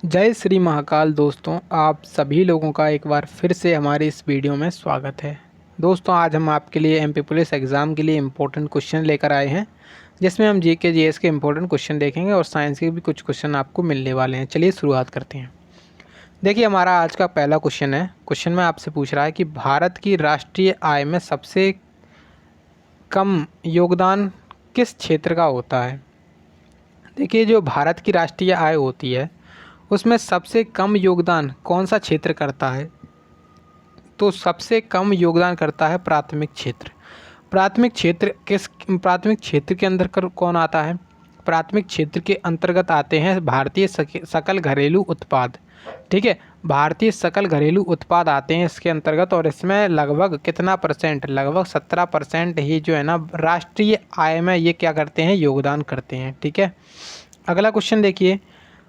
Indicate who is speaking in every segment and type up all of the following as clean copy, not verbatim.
Speaker 1: जय श्री महाकाल दोस्तों, आप सभी लोगों का एक बार फिर से हमारे इस वीडियो में स्वागत है। दोस्तों, आज हम आपके लिए एमपी पुलिस एग्ज़ाम के लिए इम्पोर्टेंट क्वेश्चन लेकर आए हैं, जिसमें हम जीके जीएस के इम्पोर्टेंट क्वेश्चन देखेंगे और साइंस के भी कुछ क्वेश्चन आपको मिलने वाले हैं। चलिए शुरुआत करते हैं। देखिए, हमारा आज का पहला क्वेश्चन है। क्वेश्चन में आपसे पूछ रहा है कि भारत की राष्ट्रीय आय में सबसे कम योगदान किस क्षेत्र का होता है। देखिए, जो भारत की राष्ट्रीय आय होती है उसमें सबसे कम योगदान कौन सा क्षेत्र करता है, तो सबसे कम योगदान करता है प्राथमिक क्षेत्र। प्राथमिक क्षेत्र के अंदर कौन आता है? प्राथमिक क्षेत्र के अंतर्गत आते हैं भारतीय सकल घरेलू उत्पाद। ठीक है, भारतीय सकल घरेलू उत्पाद आते हैं इसके अंतर्गत, और इसमें लगभग कितना परसेंट, लगभग 17% ही जो है ना राष्ट्रीय आय में ये क्या करते हैं, योगदान करते हैं। ठीक है, अगला क्वेश्चन देखिए,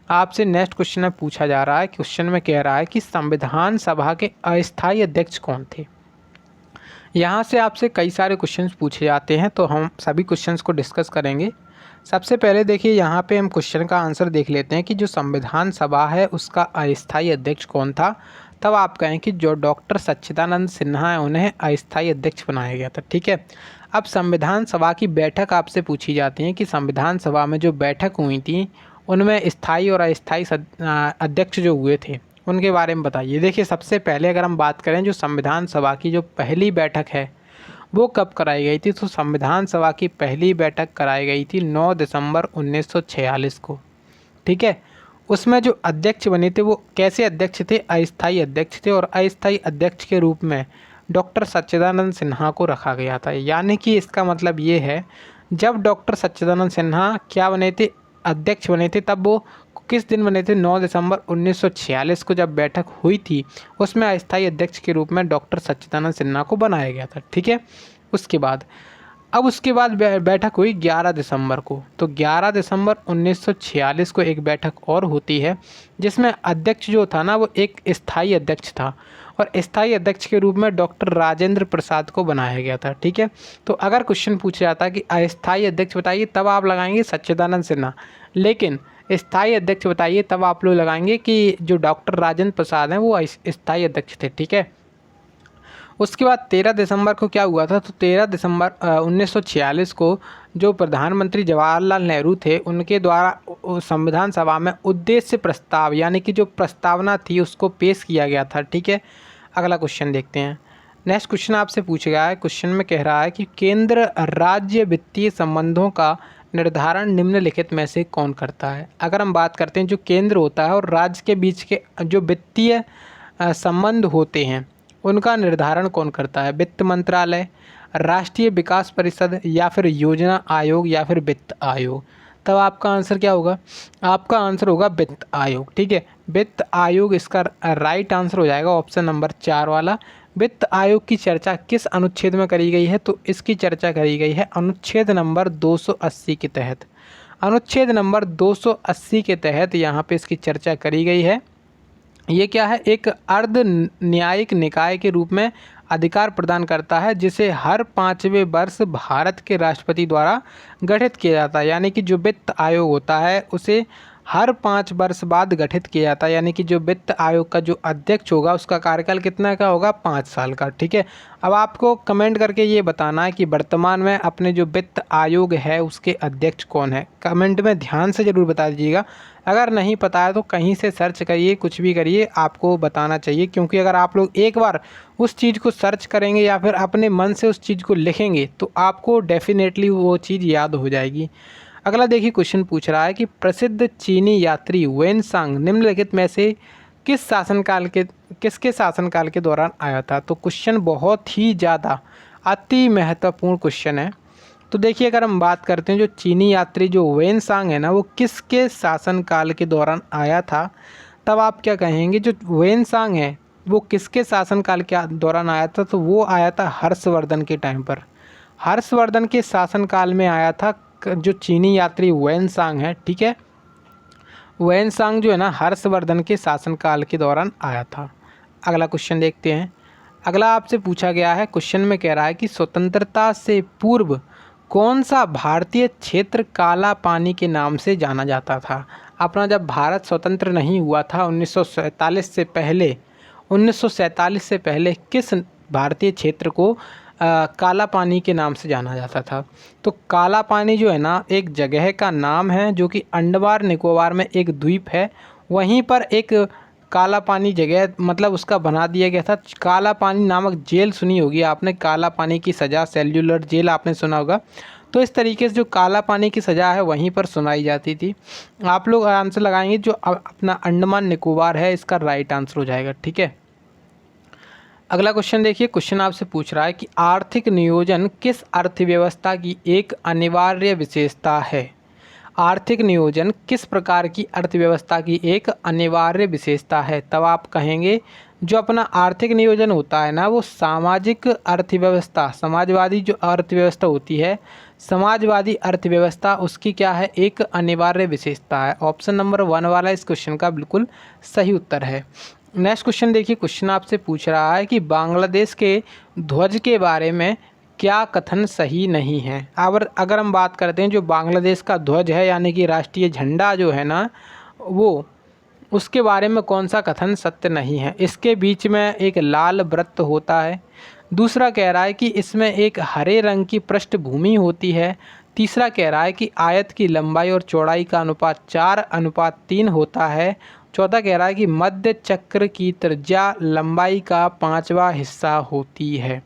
Speaker 1: आपसे नेक्स्ट क्वेश्चन में पूछा जा रहा है। क्वेश्चन में कह रहा है कि संविधान सभा के अस्थायी अध्यक्ष कौन थे। यहाँ से आपसे कई सारे क्वेश्चंस पूछे जाते हैं, तो हम सभी क्वेश्चंस को डिस्कस करेंगे। सबसे पहले देखिए, यहाँ पे हम क्वेश्चन का आंसर देख लेते हैं कि जो संविधान सभा है उसका अस्थायी अध्यक्ष कौन था। तब आप कहें कि जो डॉक्टर सच्चिदानंद सिन्हा है उन्हें अस्थायी अध्यक्ष बनाया गया था। ठीक है, अब संविधान सभा की बैठक आपसे पूछी जाती है कि संविधान सभा में जो बैठक हुई थी उनमें स्थायी और अस्थायी अध्यक्ष जो हुए थे उनके बारे में बताइए। देखिए, सबसे पहले अगर हम बात करें जो संविधान सभा की जो पहली बैठक है वो कब कराई गई थी, तो संविधान सभा की पहली बैठक कराई गई थी 9 दिसंबर 1946 को। ठीक है, उसमें जो अध्यक्ष बने थे वो कैसे अध्यक्ष थे, अस्थायी अध्यक्ष थे, और अस्थायी अध्यक्ष के रूप में डॉक्टर सच्चिदानंद सिन्हा को रखा गया था। यानी कि इसका मतलब ये है, जब डॉक्टर सच्चिदानंद सिन्हा क्या बने थे, अध्यक्ष बने थे, तब वो किस दिन बने थे, 9 दिसंबर 1946 को जब बैठक हुई थी उसमें अस्थायी अध्यक्ष के रूप में डॉक्टर सच्चिदानंद सिन्हा को बनाया गया था। ठीक है, उसके बाद बैठक हुई 11 दिसंबर को। तो 11 दिसंबर 1946 को एक बैठक और होती है जिसमें अध्यक्ष जो था ना वो एक स्थायी अध्यक्ष था, और स्थायी अध्यक्ष के रूप में डॉक्टर राजेंद्र प्रसाद को बनाया गया था। ठीक है, तो अगर क्वेश्चन पूछा जाता है कि अस्थायी अध्यक्ष बताइए, तब आप लगाएंगे सच्चिदानंद सिन्हा, लेकिन स्थायी अध्यक्ष बताइए तब आप लोग लगाएंगे कि जो डॉक्टर राजेंद्र प्रसाद हैं वो स्थायी अध्यक्ष थे। ठीक है, उसके बाद 13 दिसंबर को क्या हुआ था, तो 13 दिसंबर 1946 को जो प्रधानमंत्री जवाहरलाल नेहरू थे उनके द्वारा संविधान सभा में उद्देश्य प्रस्ताव यानी कि जो प्रस्तावना थी उसको पेश किया गया था। ठीक है, अगला क्वेश्चन देखते हैं। नेक्स्ट क्वेश्चन आपसे पूछा गया है। क्वेश्चन में कह रहा है कि केंद्र राज्य वित्तीय संबंधों का निर्धारण निम्नलिखित में से कौन करता है। अगर हम बात करते हैं जो केंद्र होता है और राज्य के बीच के जो वित्तीय संबंध होते हैं उनका निर्धारण कौन करता है, वित्त मंत्रालय, राष्ट्रीय विकास परिषद, या फिर योजना आयोग, या फिर वित्त आयोग। तब आपका आंसर क्या होगा, आपका आंसर होगा वित्त आयोग। ठीक है, वित्त आयोग इसका राइट आंसर हो जाएगा, ऑप्शन नंबर 4 वाला। वित्त आयोग की चर्चा किस अनुच्छेद में करी गई है, तो इसकी चर्चा करी गई है अनुच्छेद नंबर 280 के तहत। अनुच्छेद नंबर 280 के तहत यहाँ पे इसकी चर्चा करी गई है। ये क्या है, एक अर्ध न्यायिक निकाय के रूप में अधिकार प्रदान करता है जिसे हर 5वें वर्ष भारत के राष्ट्रपति द्वारा गठित किया जाता है। यानी कि जो वित्त आयोग होता है उसे हर 5 वर्ष बाद गठित किया जाता है। यानी कि जो वित्त आयोग का जो अध्यक्ष होगा उसका कार्यकाल कितना का होगा, 5 साल का। ठीक है, अब आपको कमेंट करके ये बताना है कि वर्तमान में अपने जो वित्त आयोग है उसके अध्यक्ष कौन है। कमेंट में ध्यान से ज़रूर बता दीजिएगा। अगर नहीं पता है तो कहीं से सर्च करिए, कुछ भी करिए, आपको बताना चाहिए, क्योंकि अगर आप लोग एक बार उस चीज़ को सर्च करेंगे या फिर अपने मन से उस चीज़ को लिखेंगे तो आपको डेफिनेटली वो चीज़ याद हो जाएगी। अगला देखिए, क्वेश्चन पूछ रहा है कि प्रसिद्ध चीनी यात्री वेनसांग निम्नलिखित में से किसके शासनकाल के दौरान आया था। तो क्वेश्चन बहुत ही ज़्यादा अति महत्वपूर्ण क्वेश्चन है। तो देखिए, अगर हम बात करते हैं जो चीनी यात्री जो वेनसांग है ना वो किसके शासनकाल के दौरान आया था, तब आप क्या कहेंगे, जो वेनसांग है वो किसके शासनकाल के दौरान आया था, तो वो आया था हर्षवर्धन के टाइम पर। हर्षवर्धन के शासनकाल में आया था जो चीनी यात्री वेनसांग है। ठीक है, वेनसांग जो है ना हर्षवर्धन के शासनकाल के दौरान आया था। अगला क्वेश्चन देखते हैं। अगला आपसे पूछा गया है, क्वेश्चन में कह रहा है कि स्वतंत्रता से पूर्व कौन सा भारतीय क्षेत्र काला पानी के नाम से जाना जाता था? अपना जब भारत स्वतंत्र नहीं हुआ था 1947 से पहले किस भारतीय क्षेत्र को काला पानी के नाम से जाना जाता था? तो काला पानी जो है ना एक जगह का नाम है जो कि अंडमान निकोबार में एक द्वीप है, वहीं पर एक काला पानी जगह मतलब उसका बना दिया गया था। काला पानी नामक जेल सुनी होगी आपने, काला पानी की सज़ा, सेल्युलर जेल आपने सुना होगा। तो इस तरीके से जो काला पानी की सज़ा है वहीं पर सुनाई जाती थी। आप लोग आंसर लगाएंगे जो अपना अंडमान निकोबार है, इसका राइट आंसर हो जाएगा। ठीक है, अगला क्वेश्चन देखिए। क्वेश्चन आपसे पूछ रहा है कि आर्थिक नियोजन किस अर्थव्यवस्था की एक अनिवार्य विशेषता है? आर्थिक नियोजन किस प्रकार की अर्थव्यवस्था की एक अनिवार्य विशेषता है? तब आप कहेंगे जो अपना आर्थिक नियोजन होता है ना वो सामाजिक अर्थव्यवस्था, समाजवादी जो अर्थव्यवस्था होती है, समाजवादी अर्थव्यवस्था उसकी क्या है, एक अनिवार्य विशेषता है। ऑप्शन नंबर 1 वाला इस क्वेश्चन का बिल्कुल सही उत्तर है। नेक्स्ट क्वेश्चन देखिए। क्वेश्चन आपसे पूछ रहा है कि बांग्लादेश के ध्वज के बारे में क्या कथन सही नहीं है? अगर हम बात करते हैं जो बांग्लादेश का ध्वज है यानी कि राष्ट्रीय झंडा जो है ना वो, उसके बारे में कौन सा कथन सत्य नहीं है? इसके बीच में एक लाल वृत्त होता है। दूसरा कह रहा है कि इसमें एक हरे रंग की पृष्ठभूमि होती है। तीसरा कह रहा है कि आयत की लंबाई और चौड़ाई का अनुपात 4:3 होता है। चौथा कह रहा है कि मध्य चक्र की त्रिज्या लंबाई का 5वां हिस्सा होती है।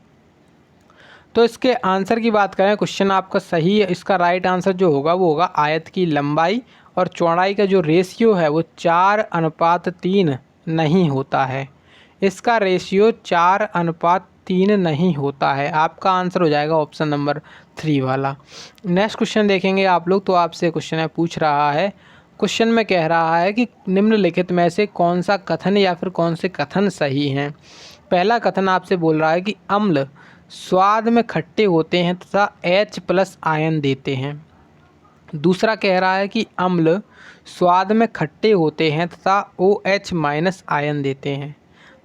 Speaker 1: तो इसके आंसर की बात करें, क्वेश्चन आपका सही है। इसका राइट आंसर जो होगा वो होगा आयत की लंबाई और चौड़ाई का जो रेशियो है वो 4:3 नहीं होता है। इसका रेशियो 4:3 नहीं होता है। आपका आंसर हो जाएगा ऑप्शन नंबर 3 वाला। नेक्स्ट क्वेश्चन देखेंगे आप लोग। तो आपसे क्वेश्चन है पूछ रहा है, क्वेश्चन में कह रहा है कि निम्नलिखित में से कौन सा कथन या फिर कौन से कथन सही हैं? पहला कथन आपसे बोल रहा है कि अम्ल स्वाद में खट्टे होते हैं तथा H+ आयन देते हैं। दूसरा कह रहा है कि अम्ल स्वाद में खट्टे होते हैं तथा OH- आयन देते हैं।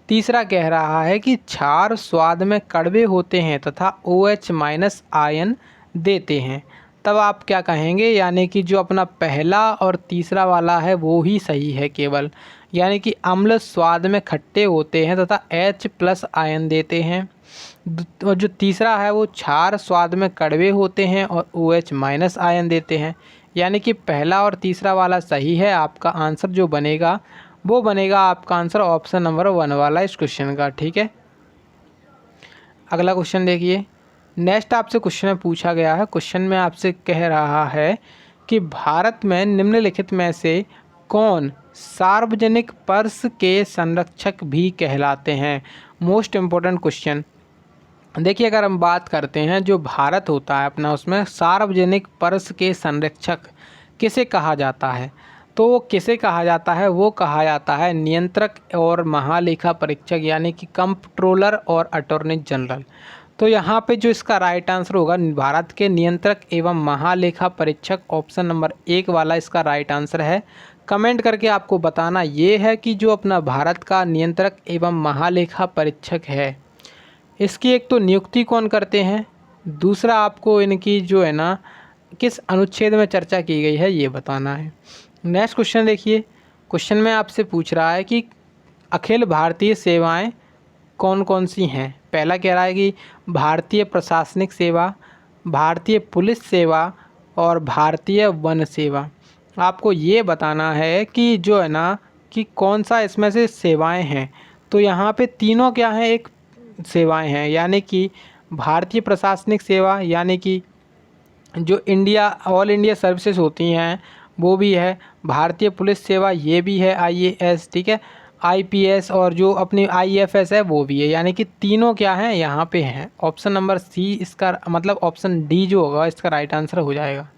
Speaker 1: तीसरा कह रहा है कि क्षार स्वाद में कड़वे होते हैं तथा OH- आयन देते हैं। तब आप क्या कहेंगे, यानी कि जो अपना पहला और तीसरा वाला है वो ही सही है केवल, यानी कि अम्ल स्वाद में खट्टे होते हैं तथा H+ आयन देते हैं। और जो तीसरा है वो क्षार स्वाद में कड़वे होते हैं और OH- आयन देते हैं, यानी कि पहला और तीसरा वाला सही है। आपका आंसर जो बनेगा वो बनेगा आपका आंसर ऑप्शन नंबर 1 वाला इस क्वेश्चन का। ठीक है, अगला क्वेश्चन देखिए। नेक्स्ट आपसे क्वेश्चन में पूछा गया है, क्वेश्चन में आपसे कह रहा है कि भारत में निम्नलिखित में से कौन सार्वजनिक पर्स के संरक्षक भी कहलाते हैं? Most important question. देखिए, अगर हम बात करते हैं जो भारत होता है अपना, उसमें सार्वजनिक पर्स के संरक्षक किसे कहा जाता है? तो वो किसे कहा जाता है? वो कहा जाता है नियंत्रक और महालेखा परीक्षक, यानी कि कंप्ट्रोलर और अटॉर्नी जनरल। तो यहाँ पे जो इसका राइट आंसर होगा भारत के नियंत्रक एवं महालेखा परीक्षक, ऑप्शन नंबर 1 वाला इसका राइट आंसर है। कमेंट करके आपको बताना ये है कि जो अपना भारत का नियंत्रक एवं महालेखा परीक्षक है इसकी एक तो नियुक्ति कौन करते हैं, दूसरा आपको इनकी जो है ना किस अनुच्छेद में चर्चा की गई है ये बताना है। नेक्स्ट क्वेश्चन देखिए। क्वेश्चन में आपसे पूछ रहा है कि अखिल भारतीय सेवाएं कौन कौन सी हैं? पहला कह रहा है कि भारतीय प्रशासनिक सेवा, भारतीय पुलिस सेवा और भारतीय वन सेवा। आपको ये बताना है कि जो है ना कि कौन सा इसमें से सेवाएं हैं। तो यहाँ पे तीनों क्या हैं, एक सेवाएं हैं, यानी कि भारतीय प्रशासनिक सेवा, यानी कि जो ऑल इंडिया सर्विसेज होती हैं वो भी है, भारतीय पुलिस सेवा ये भी है, IAS, ठीक है, IPS, और जो अपनी IFS है वो भी है, यानी कि तीनों क्या हैं यहाँ पे हैं। ऑप्शन नंबर सी इसका मतलब ऑप्शन डी जो होगा इसका राइट आंसर हो जाएगा।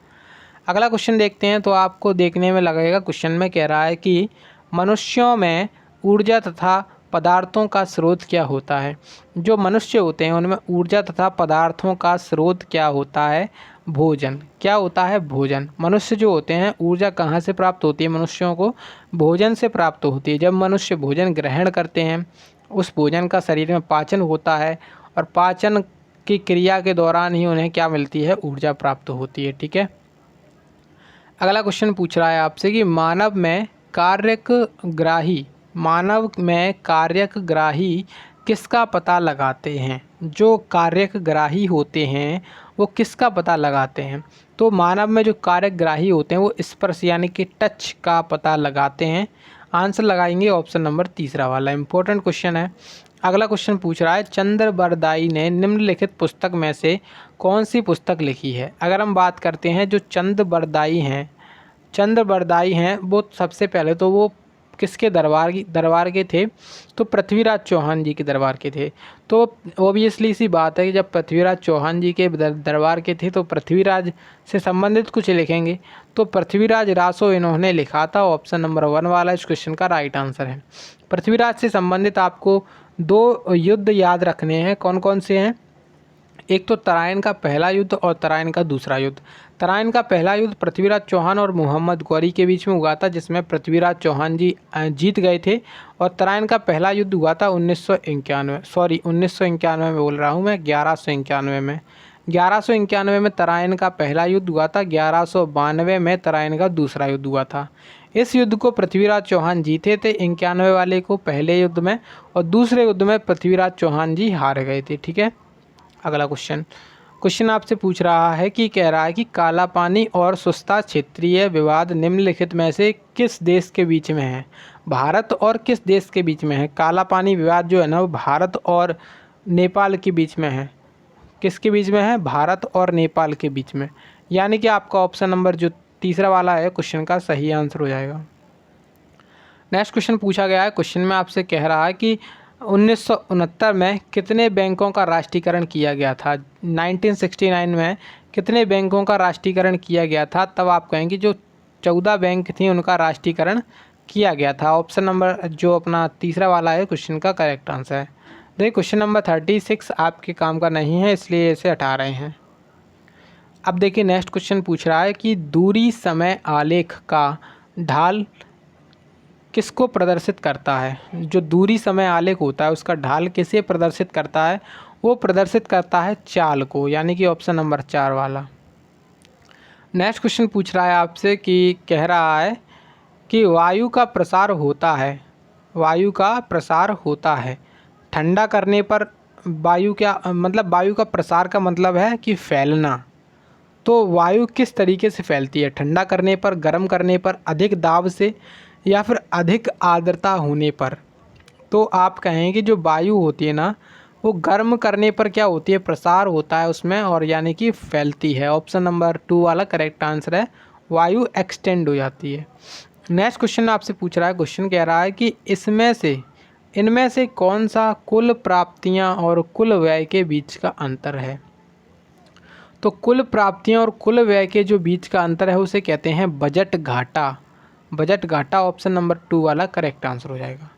Speaker 1: अगला क्वेश्चन देखते हैं। तो आपको देखने में लगेगा क्वेश्चन में कह रहा है कि मनुष्यों में ऊर्जा तथा पदार्थों का स्रोत क्या होता है? जो मनुष्य होते हैं उनमें ऊर्जा तथा पदार्थों का स्रोत क्या होता है? भोजन। क्या होता है? भोजन। मनुष्य जो होते हैं ऊर्जा कहाँ से प्राप्त होती है? मनुष्यों को भोजन से प्राप्त होती है। जब मनुष्य भोजन ग्रहण करते हैं उस भोजन का शरीर में पाचन होता है और पाचन की क्रिया के दौरान ही उन्हें क्या मिलती है, ऊर्जा प्राप्त होती है। ठीक है, अगला क्वेश्चन पूछ रहा है आपसे कि मानव में कार्यकग्राही किसका पता लगाते हैं। जो कार्यकग्राही होते हैं वो किसका पता लगाते हैं। तो मानव में जो कार्यकग्राही होते हैं वो स्पर्श यानी कि टच का पता लगाते हैं। आंसर लगाएंगे ऑप्शन नंबर तीसरा वाला, इंपॉर्टेंट क्वेश्चन है। अगला क्वेश्चन पूछ रहा है चंद्र बरदाई ने निम्नलिखित पुस्तक में से कौन सी पुस्तक लिखी है। अगर हम बात करते हैं जो चंद्र बरदाई हैं वो सबसे पहले तो वो किसके दरबार के थे, तो पृथ्वीराज चौहान जी के दरबार के थे। तो ओबियसली सी बात है कि जब पृथ्वीराज चौहान जी के दरबार के थे तो पृथ्वीराज से संबंधित कुछ लिखेंगे, तो पृथ्वीराज रासो इन्होंने लिखा था। ऑप्शन नंबर 1 वाला इस क्वेश्चन का राइट आंसर है। पृथ्वीराज से संबंधित आपको 2 युद्ध याद रखने हैं। कौन कौन से हैं, एक तो तराइन का पहला युद्ध और तराइन का दूसरा युद्ध। तराइन का पहला युद्ध पृथ्वीराज चौहान और मोहम्मद गौरी के बीच में हुआ था, जिसमें पृथ्वीराज चौहान जी जीत गए थे। और तराइन का पहला युद्ध हुआ था 1991 में बोल रहा हूँ मैं, 1191 में। 1191 में तराइन का पहला युद्ध हुआ था। 1192 में तराइन का दूसरा युद्ध हुआ था। इस युद्ध को पृथ्वीराज चौहान जीते थे 91 वाले को पहले युद्ध में, और दूसरे युद्ध में पृथ्वीराज चौहान जी हार गए थे। ठीक है, अगला क्वेश्चन आपसे पूछ रहा है कि कह रहा है कि काला पानी और सुस्ता क्षेत्रीय विवाद निम्नलिखित में से किस देश के बीच में है। भारत और किस देश के बीच में है। काला पानी विवाद जो है ना वो भारत और नेपाल के बीच में है। किसके बीच में है, भारत और नेपाल के बीच में। यानी कि आपका ऑप्शन नंबर जो तीसरा वाला है क्वेश्चन का सही आंसर हो जाएगा। नेक्स्ट क्वेश्चन पूछा गया है, क्वेश्चन में आपसे कह रहा है कि 1969 में कितने बैंकों का राष्ट्रीयकरण किया गया था। 1969 में कितने बैंकों का राष्ट्रीयकरण किया गया था। तब आप कहेंगे जो 14 बैंक थी उनका राष्ट्रीयकरण किया गया था। ऑप्शन नंबर जो अपना तीसरा वाला है क्वेश्चन का करेक्ट आंसर है। देखिए क्वेश्चन नंबर 36 आपके काम का नहीं है, इसलिए इसे हटा रहे हैं। अब देखिए नेक्स्ट क्वेश्चन पूछ रहा है कि दूरी समय आलेख का ढाल किसको प्रदर्शित करता है। जो दूरी समय आलेख होता है उसका ढाल किसे प्रदर्शित करता है, वो प्रदर्शित करता है चाल को, यानी कि ऑप्शन नंबर 4 वाला। नेक्स्ट क्वेश्चन पूछ रहा है आपसे कि कह रहा है कि वायु का प्रसार होता है ठंडा करने पर। वायु का प्रसार का मतलब है कि फैलना। तो वायु किस तरीके से फैलती है, ठंडा करने पर, गर्म करने पर, अधिक दाब से, या फिर अधिक आर्द्रता होने पर। तो आप कहें कि जो वायु होती है ना वो गर्म करने पर क्या होती है, प्रसार होता है उसमें, और यानी कि फैलती है। ऑप्शन नंबर 2 वाला करेक्ट आंसर है, वायु एक्सटेंड हो जाती है। नेक्स्ट क्वेश्चन आपसे पूछ रहा है, क्वेश्चन कह रहा है कि इनमें से कौन सा कुल प्राप्तियां और कुल व्यय के बीच का अंतर है। तो कुल प्राप्तियां और कुल व्यय के जो बीच का अंतर है उसे कहते हैं बजट घाटा। ऑप्शन नंबर 2 वाला करेक्ट आंसर हो जाएगा।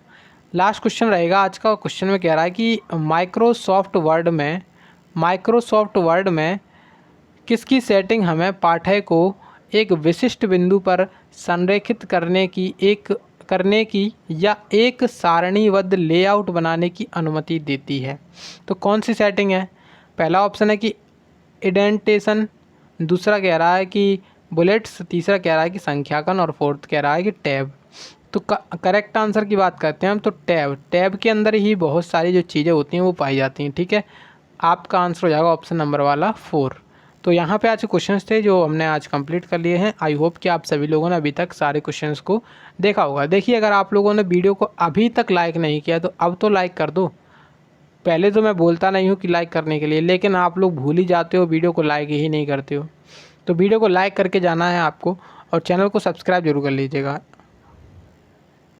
Speaker 1: लास्ट क्वेश्चन रहेगा आज का। क्वेश्चन में कह रहा है कि माइक्रोसॉफ्ट वर्ड में किसकी सेटिंग हमें पाठ्य को एक विशिष्ट बिंदु पर संरेखित करने की या एक सारणीबद्ध लेआउट बनाने की अनुमति देती है। तो कौन सी सेटिंग है। पहला ऑप्शन है कि इंडेंटेशन, दूसरा कह रहा है कि बुलेट्स, तीसरा कह रहा है कि संख्याकन, और फोर्थ कह रहा है कि टैब। तो करेक्ट आंसर की बात करते हैं हम, तो टैब के अंदर ही बहुत सारी जो चीज़ें होती हैं वो पाई जाती हैं। ठीक है, आपका आंसर हो जाएगा ऑप्शन नंबर वाला 4। तो यहाँ पे आज के क्वेश्चंस थे जो हमने आज कंप्लीट कर लिए हैं। आई होप कि आप सभी लोगों ने अभी तक सारे क्वेश्चंस को देखा होगा। देखिए अगर आप लोगों ने वीडियो को अभी तक लाइक नहीं किया तो अब तो लाइक कर दो। पहले तो मैं बोलता नहीं हूँ कि लाइक करने के लिए, लेकिन आप लोग भूल ही जाते हो, वीडियो को लाइक ही नहीं करते हो। तो वीडियो को लाइक करके जाना है आपको, और चैनल को सब्सक्राइब जरूर कर लीजिएगा।